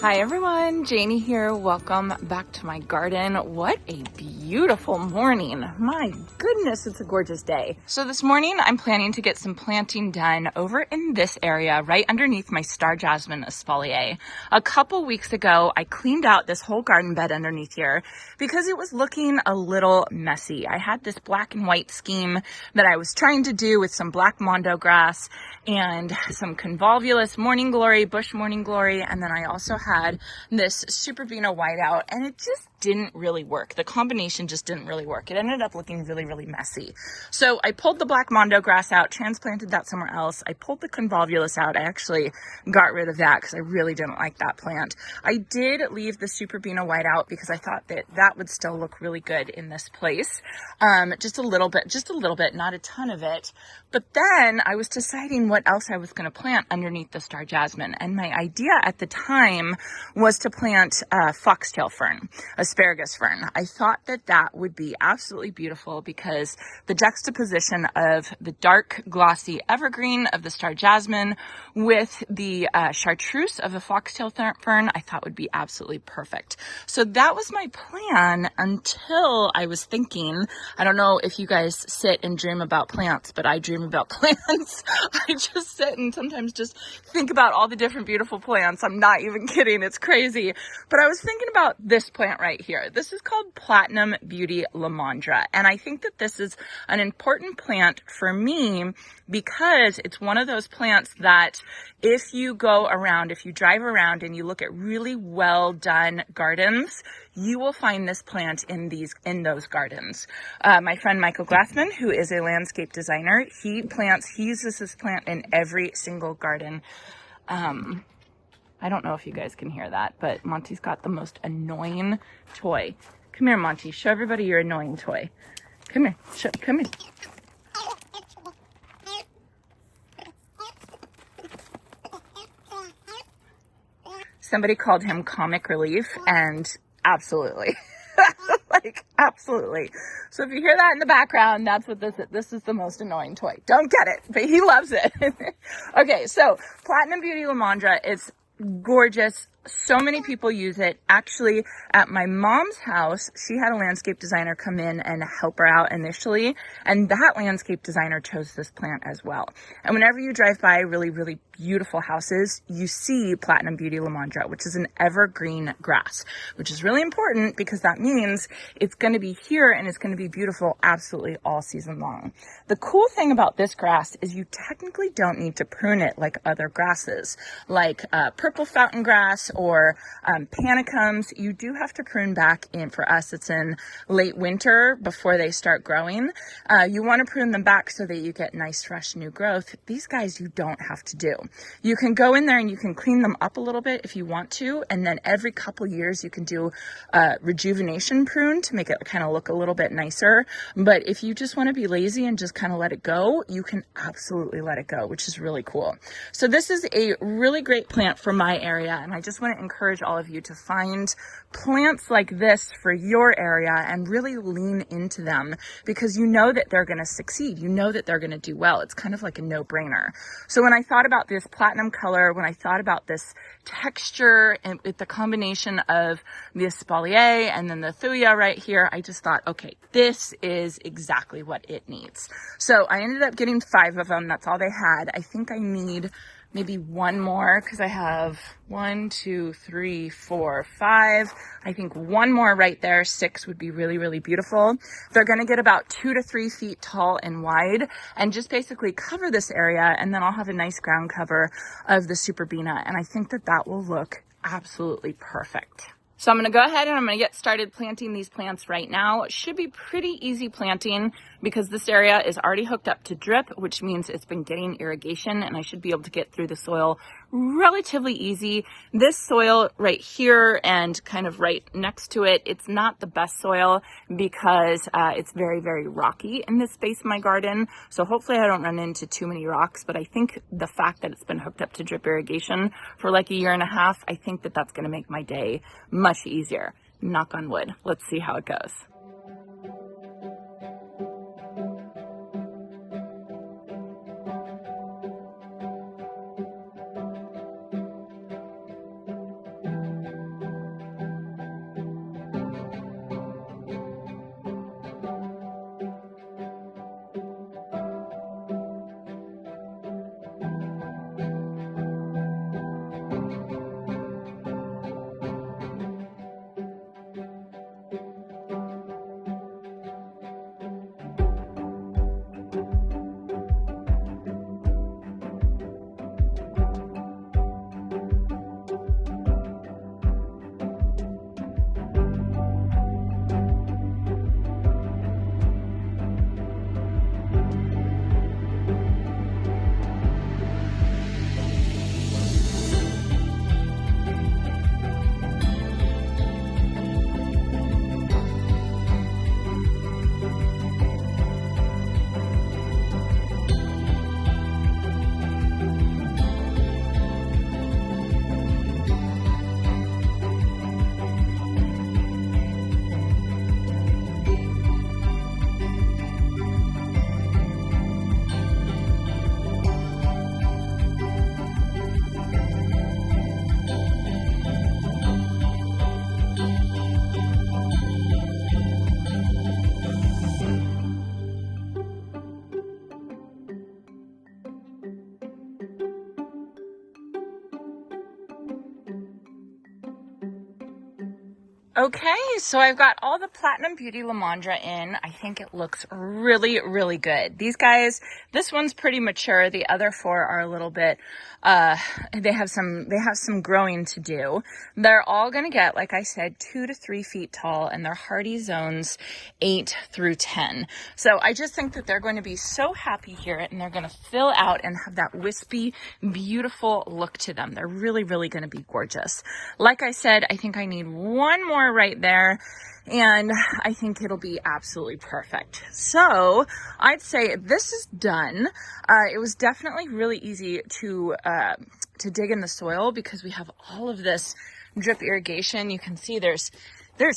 Hi everyone, Janie here. Welcome back to my garden. What a beautiful morning. My goodness, it's a gorgeous day. So this morning I'm planning to get some planting done over in this area right underneath my star jasmine espalier. A couple weeks ago, I cleaned out this whole garden bed underneath here because it was looking a little messy. I had this black and white scheme that I was trying to do with some black mondo grass and some convolvulus morning glory, bush morning glory, and then I also had this super Beano whiteout, and it just didn't really work. The combination just didn't really work. It ended up looking really, really messy. So I pulled the black mondo grass out, transplanted that somewhere else. I pulled the convolvulus out. I actually got rid of that because I really didn't like that plant. I did leave the super Beano whiteout because I thought that that would still look really good in this place. Just a little bit, not a ton of it. But then I was deciding what else I was going to plant underneath the star jasmine. And my idea at the time was to plant foxtail fern, asparagus fern. I thought that that would be absolutely beautiful because the juxtaposition of the dark, glossy evergreen of the star jasmine with the chartreuse of the foxtail fern, I thought would be absolutely perfect. So that was my plan until I was thinking, I don't know if you guys sit and dream about plants, but I dream about plants. I just sit and sometimes just think about all the different beautiful plants. I'm not even kidding. It's crazy. But I was thinking about this plant right here. This is called Platinum Beauty Lomandra. And I think that this is an important plant for me because it's one of those plants that if you drive around and you look at really well done gardens, you will find this plant in those gardens. My friend Michael Glassman, who is a landscape designer, he uses this plant in every single garden. I don't know if you guys can hear that, but Monty's got the most annoying toy. Come here, Monty. Show everybody your annoying toy. Come here. Come here. Somebody called him comic relief, and absolutely. Absolutely. So if you hear that in the background, that's what this is the most annoying toy. Don't get it, but he loves it. Okay, so Platinum Beauty Lomandra, it's gorgeous. So many people use it. Actually, at my mom's house, she had a landscape designer come in and help her out initially, and that landscape designer chose this plant as well. And whenever you drive by really, really beautiful houses, you see Platinum Beauty Lomandra, which is an evergreen grass, which is really important because that means it's going to be here and it's going to be beautiful absolutely all season long. The cool thing about this grass is you technically don't need to prune it like other grasses, like purple fountain grass or panicums. You do have to prune back in. For us, it's in late winter before they start growing. You want to prune them back so that you get nice, fresh, new growth. These guys you don't have to do. You can go in there and you can clean them up a little bit if you want to, and then every couple years you can do rejuvenation prune to make it kind of look a little bit nicer. But if you just want to be lazy and just kind of let it go, you can absolutely let it go, which is really cool. So this is a really great plant for my area, and I just want to encourage all of you to find plants like this for your area and really lean into them because you know that they're going to succeed. You know that they're going to do well. It's kind of like a no-brainer. So when I thought about this platinum color, when I thought about this texture and with the combination of the espalier and then the thuya right here, I just thought, okay, this is exactly what it needs. So I ended up getting 5 of them. That's all they had. I think I need maybe one more because I have 1, 2, 3, 4, 5. I think one more right there, 6 would be really, really beautiful. They're going to get about 2 to 3 feet tall and wide and just basically cover this area. And then I'll have a nice ground cover of the super Beano. And I think that that will look absolutely perfect. So I'm going to go ahead and I'm going to get started planting these plants right now. It should be pretty easy planting because this area is already hooked up to drip, which means it's been getting irrigation and I should be able to get through the soil relatively easy. This soil right here and kind of right next to it, it's not the best soil because it's very, very rocky in this space of my garden. So hopefully I don't run into too many rocks, but I think the fact that it's been hooked up to drip irrigation for like a year and a half, I think that that's going to make my day much easier. Knock on wood. Let's see how it goes. Okay, so I've got all the Platinum Beauty Lomandra in. I think it looks really, really good. These guys, this one's pretty mature. The other four are a little bit, they have some growing to do. They're all going to get, like I said, 2 to 3 feet tall, and they're hardy zones 8 through 10. So I just think that they're going to be so happy here, and they're going to fill out and have that wispy, beautiful look to them. They're really, really going to be gorgeous. Like I said, I think I need one more right there, and I think it'll be absolutely perfect. So I'd say this is done. It was definitely really easy to dig in the soil because we have all of this drip irrigation. You can see there's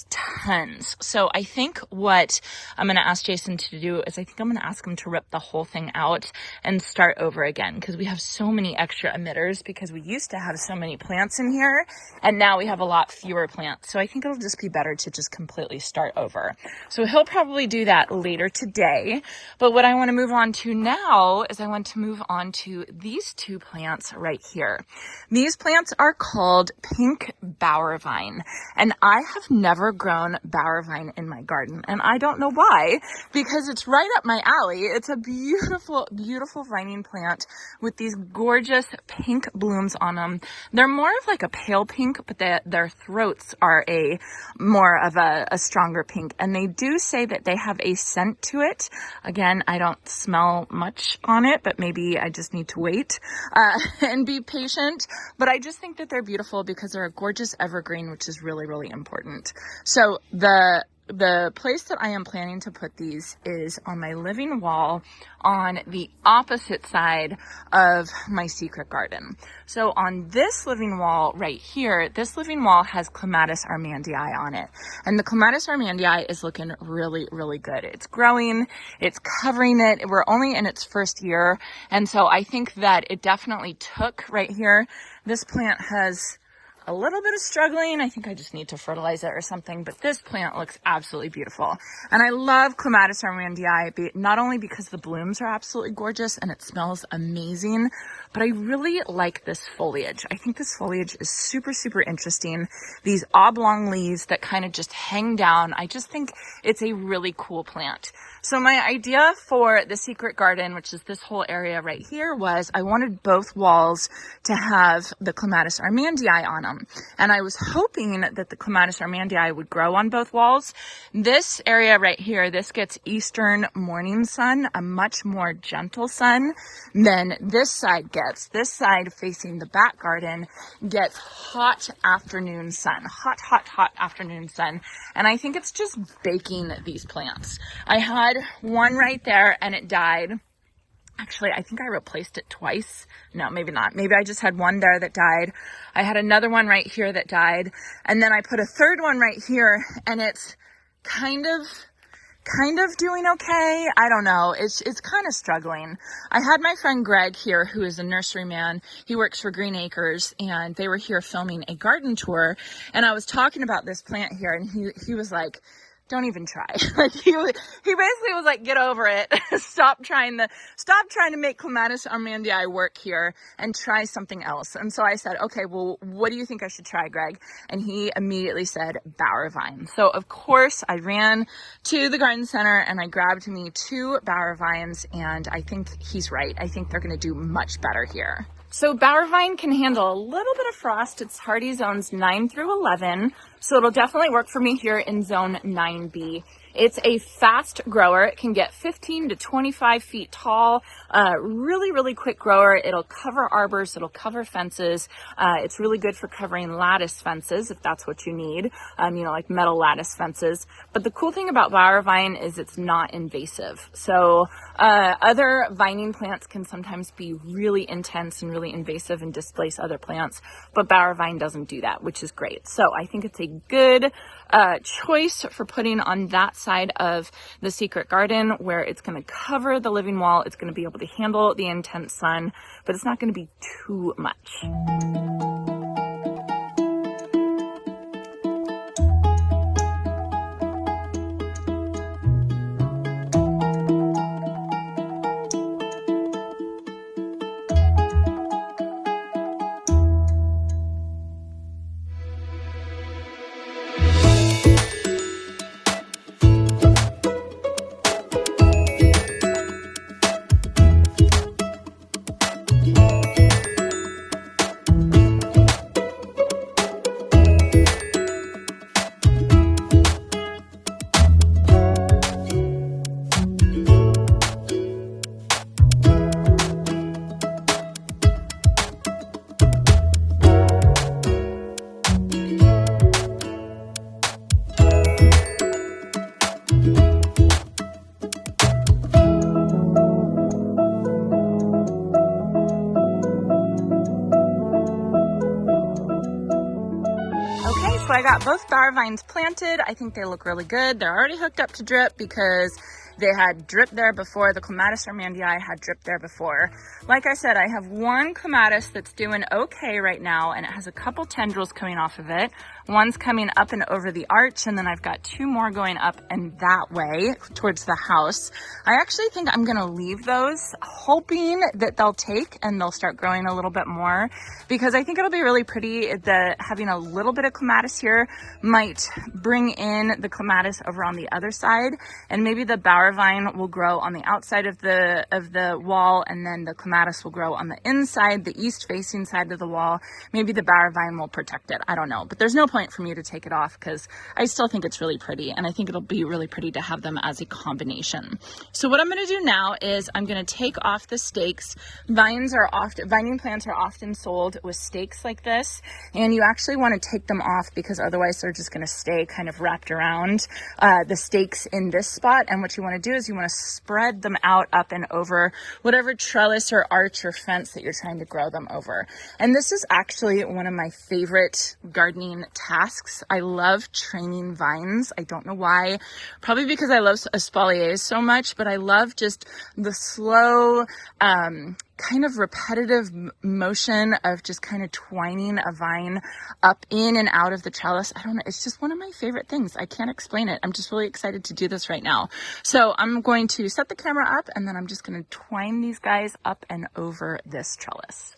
tons. So I think what I'm going to ask Jason to do is I think I'm going to ask him to rip the whole thing out and start over again, because we have so many extra emitters because we used to have so many plants in here and now we have a lot fewer plants. So I think it'll just be better to just completely start over. So he'll probably do that later today. But what I want to move on to now is I want to move on to these two plants right here. These plants are called pink bower vine, and I have never grown bower vine in my garden, and I don't know why, because it's right up my alley. It's a beautiful, beautiful vining plant with these gorgeous pink blooms on them. They're more of like a pale pink, but their throats are more of a stronger pink, and they do say that they have a scent to it. Again, I don't smell much on it, but maybe I just need to wait and be patient. But I just think that they're beautiful because they're a gorgeous evergreen, which is really, really important. So the place that I am planning to put these is on my living wall on the opposite side of my secret garden. So on this living wall right here, this living wall has Clematis armandii on it. And the Clematis armandii is looking really, really good. It's growing, it's covering it. We're only in its first year. And so I think that it definitely took right here. This plant has a little bit of struggling. I think I just need to fertilize it or something, but this plant looks absolutely beautiful. And I love Clematis armandii, not only because the blooms are absolutely gorgeous and it smells amazing, but I really like this foliage. I think this foliage is super, super interesting. These oblong leaves that kind of just hang down. I just think it's a really cool plant. So my idea for the secret garden, which is this whole area right here, was I wanted both walls to have the Clematis armandii on them. And I was hoping that the Clematis armandii would grow on both walls. This area right here, this gets eastern morning sun, a much more gentle sun than this side gets. This side facing the back garden gets hot afternoon sun, hot, hot, hot afternoon sun. And I think it's just baking these plants. I had one right there and it died. Actually, I think I replaced it twice. No, maybe not. Maybe I just had one there that died. I had another one right here that died. And then I put a third one right here and it's kind of doing okay. I don't know. It's kind of struggling. I had my friend Greg here, who is a nurseryman. He works for Green Acres, and they were here filming a garden tour. And I was talking about this plant here, and he was like, don't even try. Like he basically was like, get over it. Stop trying to make Clematis armandii work here and try something else. And so I said, okay, well, what do you think I should try, Greg? And he immediately said bower vine. So of course I ran to the garden center and I grabbed me 2 bower vines, and I think he's right. I think they're going to do much better here. So bower vine can handle a little bit of frost. It's hardy zones 9 through 11. So it'll definitely work for me here in zone 9B. It's a fast grower. It can get 15 to 25 feet tall. Really, really quick grower. It'll cover arbors. It'll cover fences. It's really good for covering lattice fences if that's what you need, like metal lattice fences. But the cool thing about bower vine is it's not invasive. So other vining plants can sometimes be really intense and really invasive and displace other plants, but bower vine doesn't do that, which is great. So I think it's a good choice for putting on that side of the secret garden, where it's going to cover the living wall. It's going to be able to handle the intense sun, but it's not going to be too much. I got both bower vines planted. I think they look really good. They're already hooked up to drip because they had drip there before. The Clematis armandii had drip there before. Like I said, I have one clematis that's doing okay right now, and it has a couple tendrils coming off of it. One's coming up and over the arch, and then I've got two more going up and that way towards the house. I actually think I'm gonna leave those, hoping that they'll take and they'll start growing a little bit more, because I think it'll be really pretty. Having a little bit of clematis here might bring in the clematis over on the other side, and maybe the bower vine will grow on the outside of the wall, and then the clematis will grow on the inside, the east facing side of the wall. Maybe the bower vine will protect it. I don't know, but there's no point for me to take it off because I still think it's really pretty, and I think it'll be really pretty to have them as a combination. So what I'm going to do now is I'm going to take off the stakes. Vining plants are often sold with stakes like this, and you actually want to take them off because otherwise they're just going to stay kind of wrapped around the stakes in this spot. And what you want to do is you want to spread them out up and over whatever trellis or arch or fence that you're trying to grow them over. And this is actually one of my favorite gardening tasks. I love training vines. I don't know why, probably because I love espaliers so much, but I love just the slow, kind of repetitive motion of just kind of twining a vine up in and out of the trellis. I don't know. It's just one of my favorite things. I can't explain it. I'm just really excited to do this right now. So I'm going to set the camera up, and then I'm just going to twine these guys up and over this trellis.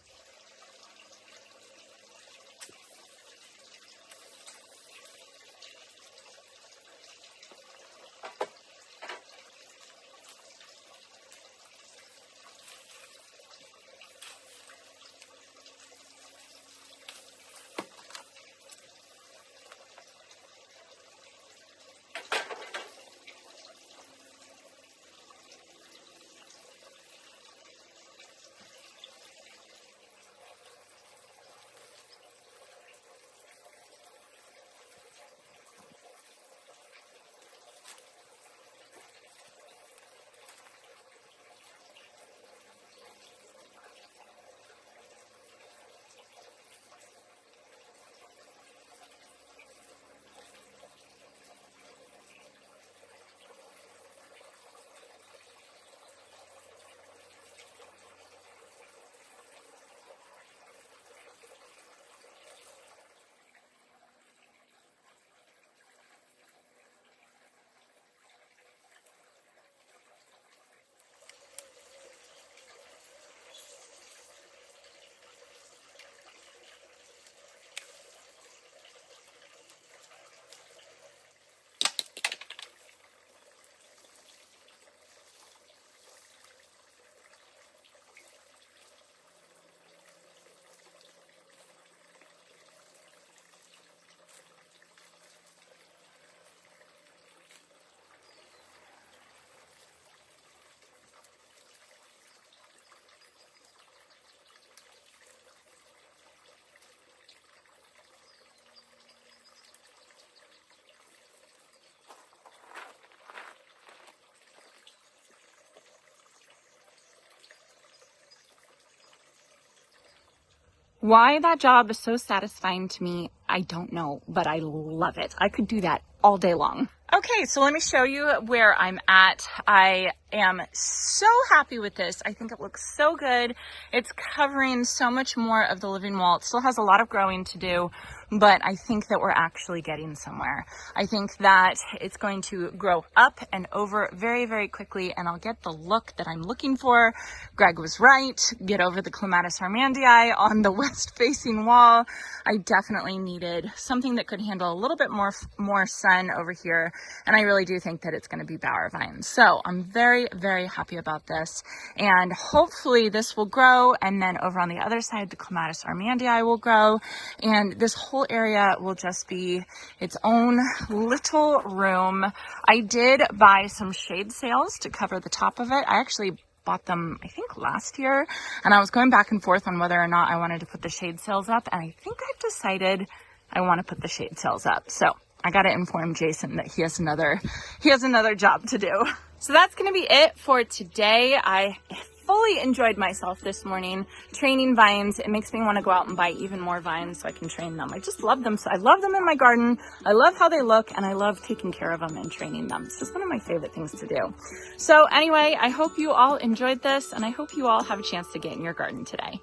Why that job is so satisfying to me, I don't know, but I love it. I could do that all day long. Okay, so let me show you where I'm at. I am so happy with this. I think it looks so good. It's covering so much more of the living wall. It still has a lot of growing to do, but I think that we're actually getting somewhere. I think that it's going to grow up and over very, very quickly, and I'll get the look that I'm looking for. Greg was right. Get over the Clematis armandii on the west-facing wall. I definitely needed something that could handle a little bit more sun over here, and I really do think that it's going to be bower vines. So I'm very, very happy about this, and hopefully this will grow, and then over on the other side, the Clematis armandii will grow, and this whole area will just be its own little room. I did buy some shade sails to cover the top of it. I actually bought them, I think, last year, and I was going back and forth on whether or not I wanted to put the shade sails up, and I think I've decided I want to put the shade sails up. So I got to inform Jason that he has another job to do. So that's going to be it for today. I fully enjoyed myself this morning training vines. It makes me want to go out and buy even more vines so I can train them. I just love them. So I love them in my garden. I love how they look, and I love taking care of them and training them. This is one of my favorite things to do. So anyway, I hope you all enjoyed this, and I hope you all have a chance to get in your garden today.